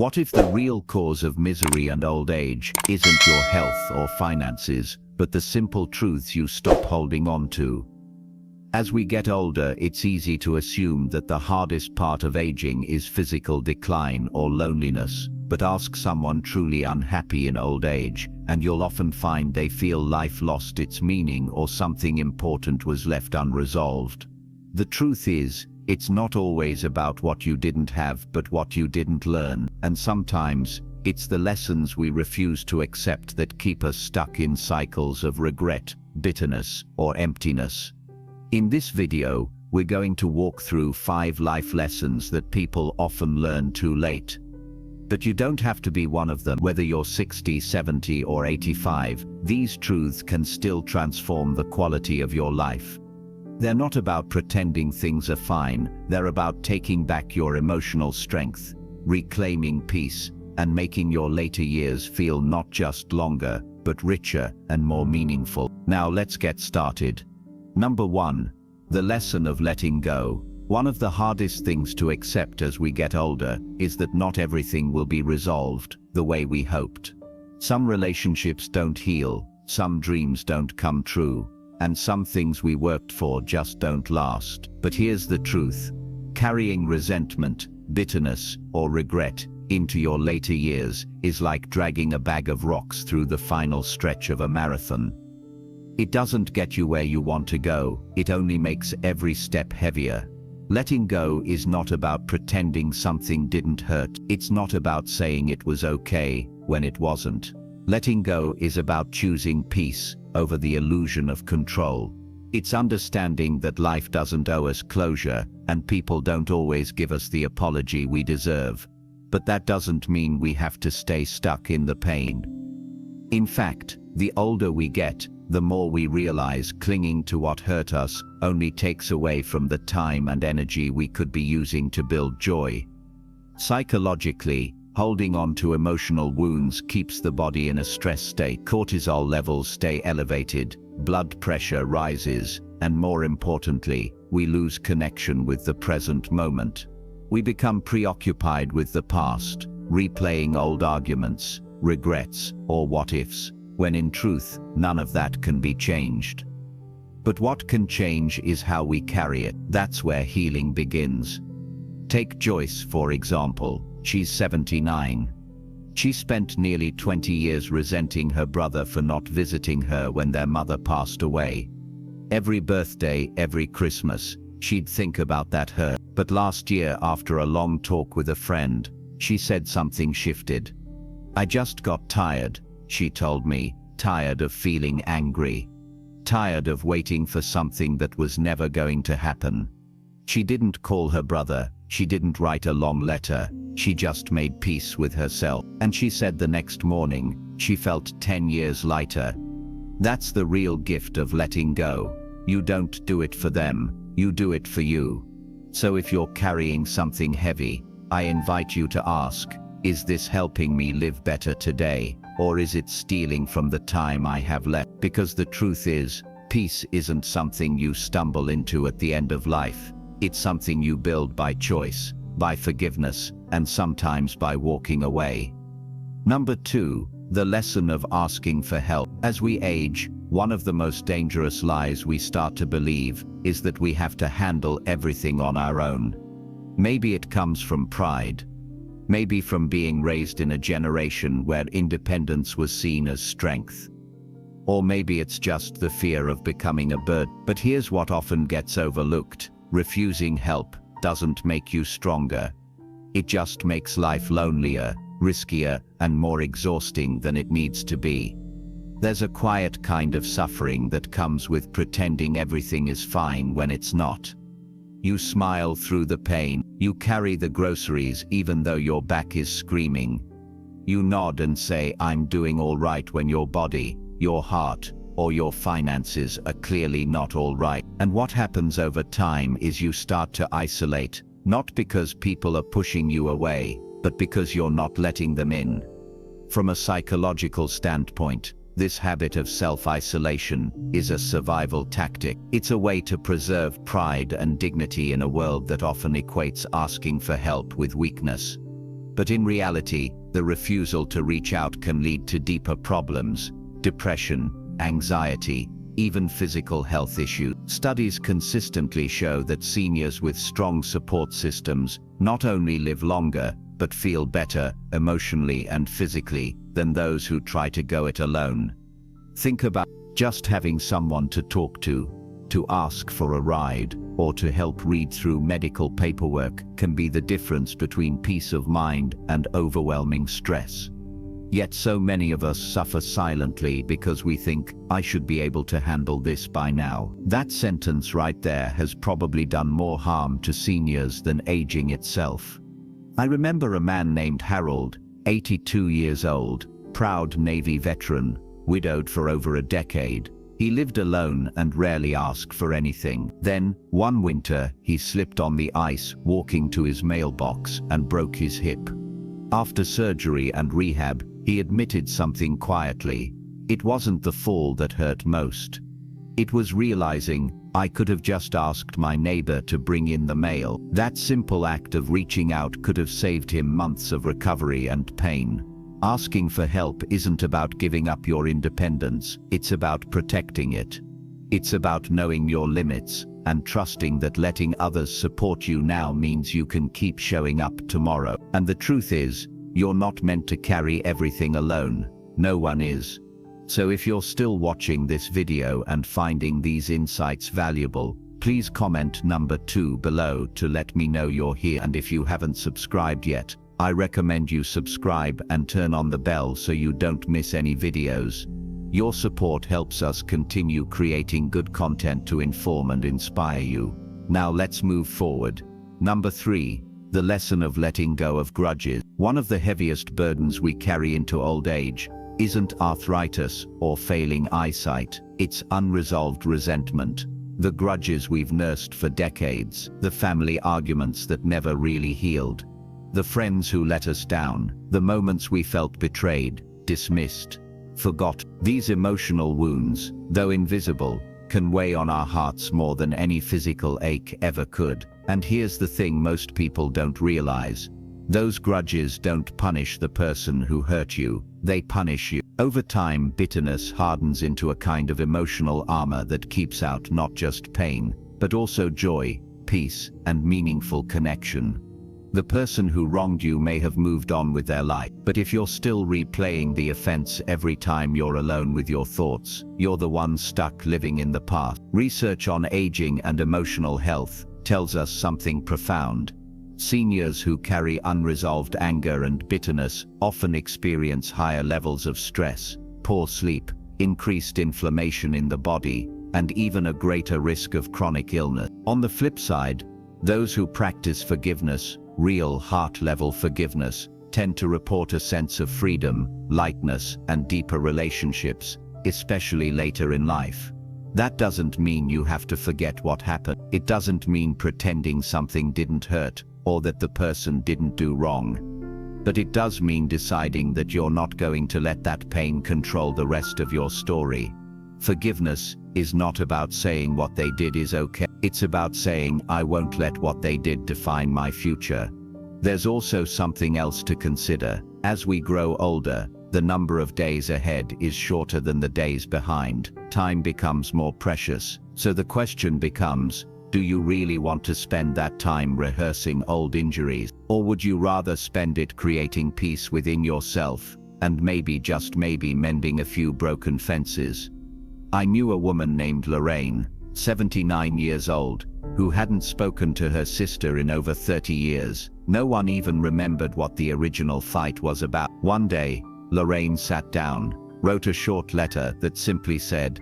What if the real cause of misery and old age isn't your health or finances, but the simple truths you stop holding on to? As we get older, it's easy to assume that the hardest part of aging is physical decline or loneliness. But ask someone truly unhappy in old age, and you'll often find they feel life lost its meaning or something important was left unresolved. The truth is, it's not always about what you didn't have, but what you didn't learn, and sometimes it's the lessons we refuse to accept that keep us stuck in cycles of regret, bitterness, or emptiness. In this video, we're going to walk through 5 life lessons that people often learn too late. But you don't have to be one of them. Whether you're 60, 70, or 85, these truths can still transform the quality of your life. They're not about pretending things are fine, they're about taking back your emotional strength, reclaiming peace, and making your later years feel not just longer, but richer and more meaningful. Now let's get started. Number 1. The lesson of letting go. One of the hardest things to accept as we get older is that not everything will be resolved the way we hoped. Some relationships don't heal, some dreams don't come true, and some things we worked for just don't last. But here's the truth. Carrying resentment, bitterness, or regret into your later years is like dragging a bag of rocks through the final stretch of a marathon. It doesn't get you where you want to go, it only makes every step heavier. Letting go is not about pretending something didn't hurt. It's not about saying it was okay when it wasn't. Letting go is about choosing peace over the illusion of control. It's understanding that life doesn't owe us closure, and people don't always give us the apology we deserve. But that doesn't mean we have to stay stuck in the pain. In fact, the older we get, the more we realize clinging to what hurt us only takes away from the time and energy we could be using to build joy. Psychologically, holding on to emotional wounds keeps the body in a stress state. Cortisol levels stay elevated, blood pressure rises, and more importantly, we lose connection with the present moment. We become preoccupied with the past, replaying old arguments, regrets, or what-ifs, when in truth, none of that can be changed. But what can change is how we carry it. That's where healing begins. Take Joyce, for example. She's 79. She spent nearly 20 years resenting her brother for not visiting her when their mother passed away. Every birthday, every Christmas, she'd think about that hurt. But last year, after a long talk with a friend, she said something shifted. "I just got tired," she told me, tired of feeling angry, tired of waiting for something that was never going to happen. She didn't call her brother, she didn't write a long letter, she just made peace with herself. And she said the next morning, she felt 10 years lighter. That's the real gift of letting go. You don't do it for them, you do it for you. So if you're carrying something heavy, I invite you to ask, is this helping me live better today? Or is it stealing from the time I have left? Because the truth is, peace isn't something you stumble into at the end of life. It's something you build by choice, by forgiveness, and sometimes by walking away. Number 2, the lesson of asking for help. As we age, one of the most dangerous lies we start to believe is that we have to handle everything on our own. Maybe it comes from pride. Maybe from being raised in a generation where independence was seen as strength. Or maybe it's just the fear of becoming a burden. But here's what often gets overlooked. Refusing help doesn't make you stronger. It just makes life lonelier, riskier, and more exhausting than it needs to be. There's a quiet kind of suffering that comes with pretending everything is fine when it's not. You smile through the pain. You carry the groceries even though your back is screaming. You nod and say, "I'm doing all right," when your body, your heart, or your finances are clearly not all right. And what happens over time is you start to isolate, not because people are pushing you away, but because you're not letting them in. From a psychological standpoint, this habit of self-isolation is a survival tactic. It's a way to preserve pride and dignity in a world that often equates asking for help with weakness. But in reality, the refusal to reach out can lead to deeper problems: depression, anxiety, even physical health issues. Studies consistently show that seniors with strong support systems not only live longer, but feel better emotionally and physically than those who try to go it alone. Think about just having someone to talk to ask for a ride, or to help read through medical paperwork can be the difference between peace of mind and overwhelming stress. Yet so many of us suffer silently because we think, "I should be able to handle this by now." That sentence right there has probably done more harm to seniors than aging itself. I remember a man named Harold, 82 years old, proud Navy veteran, widowed for over a decade. He lived alone and rarely asked for anything. Then, one winter, he slipped on the ice walking to his mailbox and broke his hip. After surgery and rehab, he admitted something quietly. It wasn't the fall that hurt most. It was realizing, "I could have just asked my neighbor to bring in the mail." That simple act of reaching out could have saved him months of recovery and pain. Asking for help isn't about giving up your independence, it's about protecting it. It's about knowing your limits and trusting that letting others support you now means you can keep showing up tomorrow. And the truth is, you're not meant to carry everything alone. No one is. So if you're still watching this video and finding these insights valuable, please comment number 2 below to let me know you're here. And if you haven't subscribed yet, I recommend you subscribe and turn on the bell so you don't miss any videos. Your support helps us continue creating good content to inform and inspire you. Now let's move forward. Number 3. The lesson of letting go of grudges. One of the heaviest burdens we carry into old age isn't arthritis or failing eyesight, it's unresolved resentment. The grudges we've nursed for decades, the family arguments that never really healed, the friends who let us down, the moments we felt betrayed, dismissed, forgot. These emotional wounds, though invisible, can weigh on our hearts more than any physical ache ever could. And here's the thing most people don't realize. Those grudges don't punish the person who hurt you, they punish you. Over time, bitterness hardens into a kind of emotional armor that keeps out not just pain, but also joy, peace, and meaningful connection. The person who wronged you may have moved on with their life, but if you're still replaying the offense every time you're alone with your thoughts, you're the one stuck living in the past. Research on aging and emotional health tells us something profound. Seniors who carry unresolved anger and bitterness often experience higher levels of stress, poor sleep, increased inflammation in the body, and even a greater risk of chronic illness. On the flip side, those who practice forgiveness, real heart-level forgiveness, tend to report a sense of freedom, lightness, and deeper relationships, especially later in life. That doesn't mean you have to forget what happened. It doesn't mean pretending something didn't hurt, or that the person didn't do wrong. But it does mean deciding that you're not going to let that pain control the rest of your story. Forgiveness is not about saying what they did is okay. It's about saying, "I won't let what they did define my future." There's also something else to consider. As we grow older, the number of days ahead is shorter than the days behind. Time becomes more precious. So the question becomes, do you really want to spend that time rehearsing old injuries? Or would you rather spend it creating peace within yourself, and maybe, just maybe, mending a few broken fences? I knew a woman named Lorraine, 79 years old, who hadn't spoken to her sister in over 30 years. No one even remembered what the original fight was about. One day, Lorraine sat down, wrote a short letter that simply said,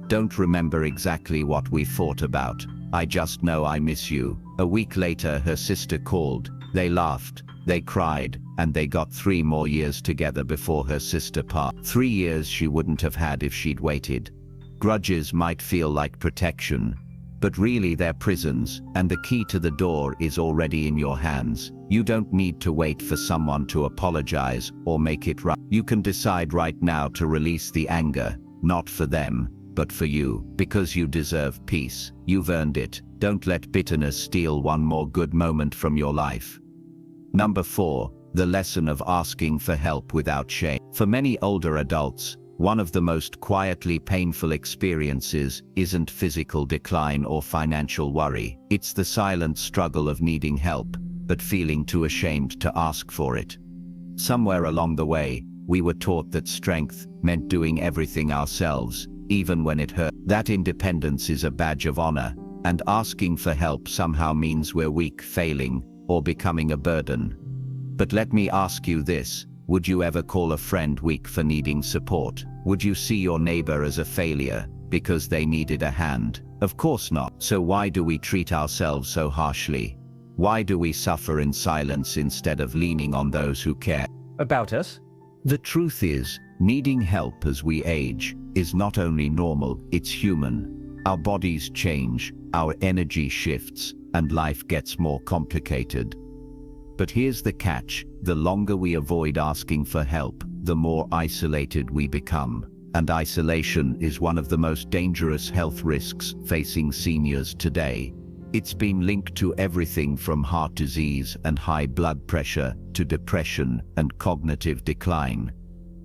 don't remember exactly what we fought about. I just know I miss you." A week later, her sister called. They laughed, they cried, and they got 3 more years together before her sister passed. 3 years she wouldn't have had if she'd waited. Grudges might feel like protection, but really they're prisons, and the key to the door is already in your hands. You don't need to wait for someone to apologize or make it right. You can decide right now to release the anger, not for them, but for you, because you deserve peace. You've earned it. Don't let bitterness steal one more good moment from your life. Number 4. the lesson of asking for help without shame. For many older adults, one of the most quietly painful experiences isn't physical decline or financial worry. It's the silent struggle of needing help, but feeling too ashamed to ask for it. Somewhere along the way, we were taught that strength meant doing everything ourselves, even when it hurt. That independence is a badge of honor, and asking for help somehow means we're weak, failing, or becoming a burden. But let me ask you this. Would you ever call a friend weak for needing support? Would you see your neighbor as a failure because they needed a hand? Of course not. So why do we treat ourselves so harshly? Why do we suffer in silence instead of leaning on those who care About us? The truth is, needing help as we age is not only normal, it's human. Our bodies change, our energy shifts, and life gets more complicated. But here's the catch: the longer we avoid asking for help, the more isolated we become. And isolation is one of the most dangerous health risks facing seniors today. It's been linked to everything from heart disease and high blood pressure to depression and cognitive decline.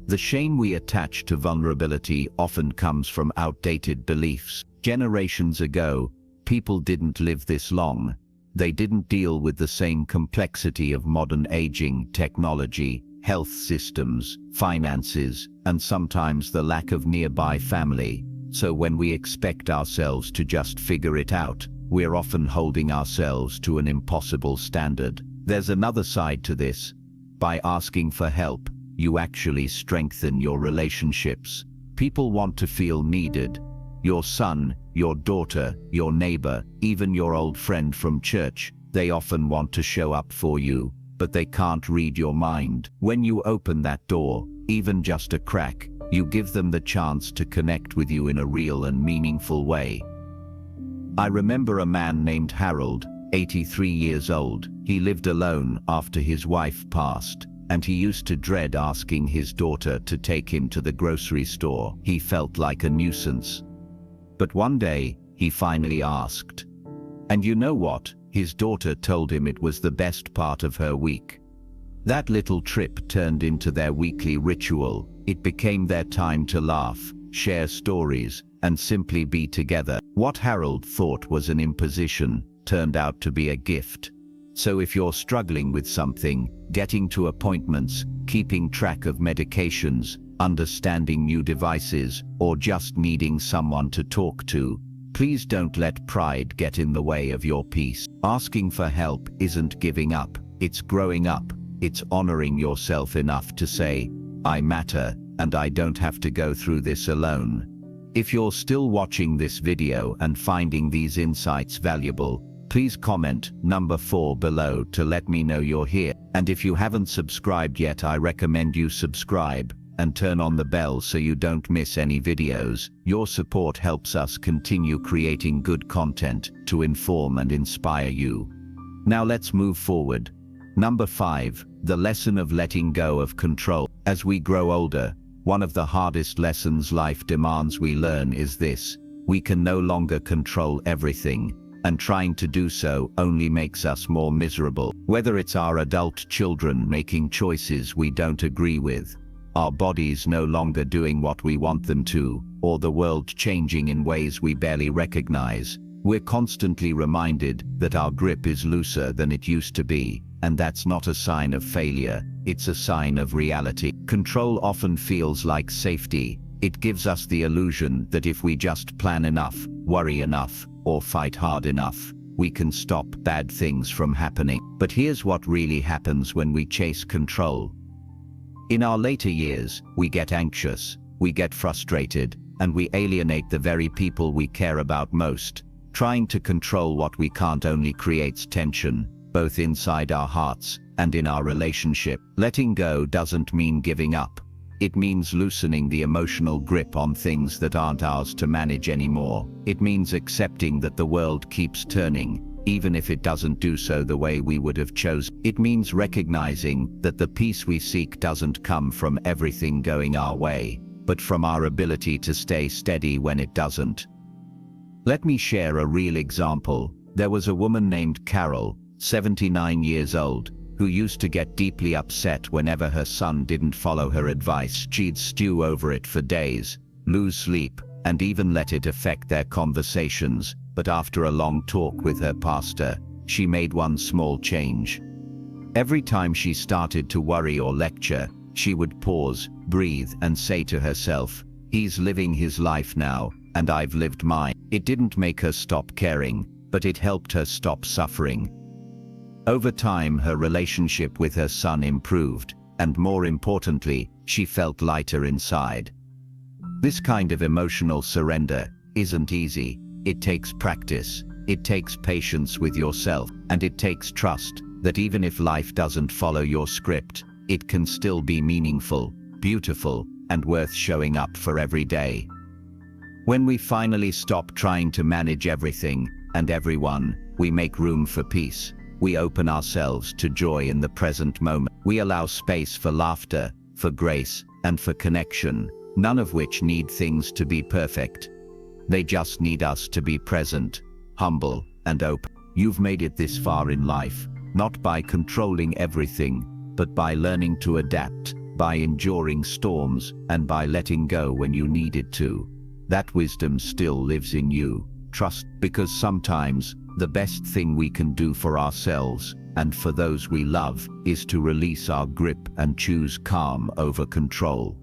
The shame we attach to vulnerability often comes from outdated beliefs. Generations ago, people didn't live this long. They didn't deal with the same complexity of modern aging, technology, health systems, finances, and sometimes the lack of nearby family. So when we expect ourselves to just figure it out, we're often holding ourselves to an impossible standard. There's another side to this. By asking for help, you actually strengthen your relationships. People want to feel needed. Your son, your daughter, your neighbor, even your old friend from church, they often want to show up for you, but they can't read your mind. When you open that door, even just a crack, you give them the chance to connect with you in a real and meaningful way. I remember a man named Harold, 83 years old. He lived alone after his wife passed, and he used to dread asking his daughter to take him to the grocery store. He felt like a nuisance. But one day, he finally asked. And you know what? His daughter told him it was the best part of her week. That little trip turned into their weekly ritual. It became their time to laugh, share stories, and simply be together. What Harold thought was an imposition turned out to be a gift. So if you're struggling with something, getting to appointments, keeping track of medications, understanding new devices, or just needing someone to talk to, please don't let pride get in the way of your peace. Asking for help isn't giving up, it's growing up. It's honoring yourself enough to say, I matter, and I don't have to go through this alone. If you're still watching this video and finding these insights valuable, please comment number 4 below to let me know you're here. And if you haven't subscribed yet, I recommend you subscribe and turn on the bell so you don't miss any videos. Your support helps us continue creating good content to inform and inspire you. Now let's move forward. Number 5, the lesson of letting go of control. As we grow older, one of the hardest lessons life demands we learn is this: we can no longer control everything, and trying to do so only makes us more miserable. Whether it's our adult children making choices we don't agree with, our bodies no longer doing what we want them to, or the world changing in ways we barely recognize, we're constantly reminded that our grip is looser than it used to be. And that's not a sign of failure, it's a sign of reality. Control often feels like safety. It gives us the illusion that if we just plan enough, worry enough, or fight hard enough, we can stop bad things from happening. But here's what really happens when we chase control. In our later years, we get anxious, we get frustrated, and we alienate the very people we care about most. Trying to control what we can't only creates tension, both inside our hearts and in our relationship. Letting go doesn't mean giving up. It means loosening the emotional grip on things that aren't ours to manage anymore. It means accepting that the world keeps turning, even if it doesn't do so the way we would have chosen. It means recognizing that the peace we seek doesn't come from everything going our way, but from our ability to stay steady when it doesn't. Let me share a real example. There was a woman named Carol, 79 years old, who used to get deeply upset whenever her son didn't follow her advice. She'd stew over it for days, lose sleep, and even let it affect their conversations. But after a long talk with her pastor, she made one small change. Every time she started to worry or lecture, she would pause, breathe, and say to herself, "He's living his life now, and I've lived mine." It didn't make her stop caring, but it helped her stop suffering. Over time, her relationship with her son improved, and more importantly, she felt lighter inside. This kind of emotional surrender isn't easy. It takes practice, it takes patience with yourself, and it takes trust that even if life doesn't follow your script, it can still be meaningful, beautiful, and worth showing up for every day. When we finally stop trying to manage everything and everyone, we make room for peace. We open ourselves to joy in the present moment. We allow space for laughter, for grace, and for connection, none of which need things to be perfect. They just need us to be present, humble, and open. You've made it this far in life, not by controlling everything, but by learning to adapt, by enduring storms, and by letting go when you needed to. That wisdom still lives in you. Trust, because sometimes the best thing we can do for ourselves and for those we love is to release our grip and choose calm over control.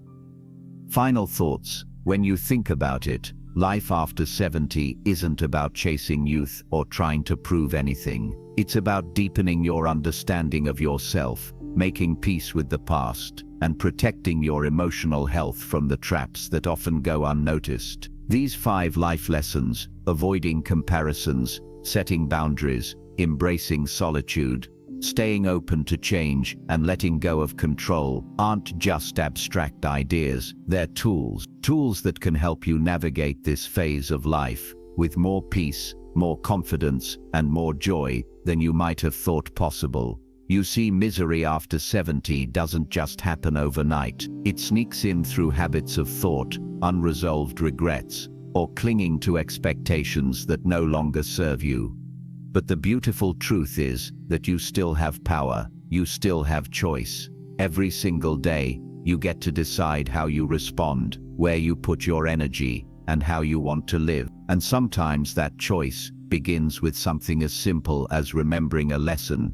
Final thoughts. When you think about it, life after 70 isn't about chasing youth or trying to prove anything. It's about deepening your understanding of yourself, making peace with the past, and protecting your emotional health from the traps that often go unnoticed. These 5 life lessons, avoiding comparisons, setting boundaries, embracing solitude, staying open to change, and letting go of control, aren't just abstract ideas. They're tools that can help you navigate this phase of life with more peace, more confidence, and more joy than you might have thought possible. You see, misery after 70 doesn't just happen overnight. It sneaks in through habits of thought, unresolved regrets, or clinging to expectations that no longer serve you. But the beautiful truth is that you still have power, you still have choice. Every single day, you get to decide how you respond, where you put your energy, and how you want to live. And sometimes that choice begins with something as simple as remembering a lesson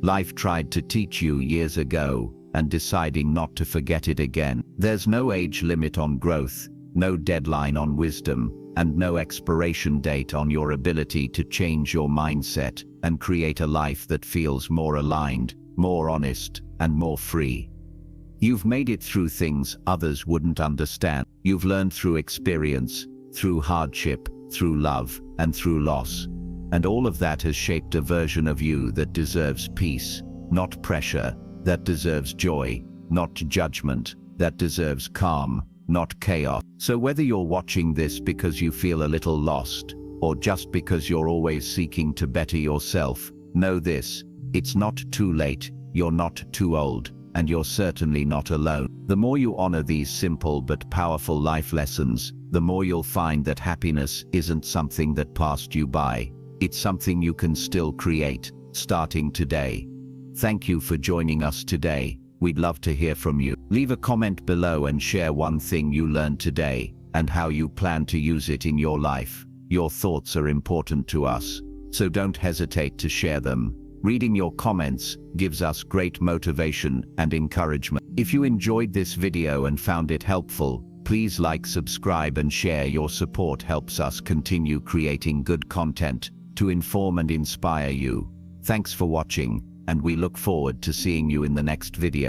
life tried to teach you years ago, and deciding not to forget it again. There's no age limit on growth, no deadline on wisdom, and no expiration date on your ability to change your mindset and create a life that feels more aligned, more honest, and more free. You've made it through things others wouldn't understand. You've learned through experience, through hardship, through love, and through loss. And all of that has shaped a version of you that deserves peace, not pressure, that deserves joy, not judgment, that deserves calm, not chaos. So whether you're watching this because you feel a little lost, or just because you're always seeking to better yourself, know this: it's not too late, you're not too old, and you're certainly not alone. The more you honor these simple but powerful life lessons, the more you'll find that happiness isn't something that passed you by. It's something you can still create, starting today. Thank you for joining us today. We'd love to hear from you. Leave a comment below and share one thing you learned today, and how you plan to use it in your life. Your thoughts are important to us, so don't hesitate to share them. Reading your comments gives us great motivation and encouragement. If you enjoyed this video and found it helpful, please like, subscribe, and share. Your support helps us continue creating good content to inform and inspire you. Thanks for watching, and we look forward to seeing you in the next video.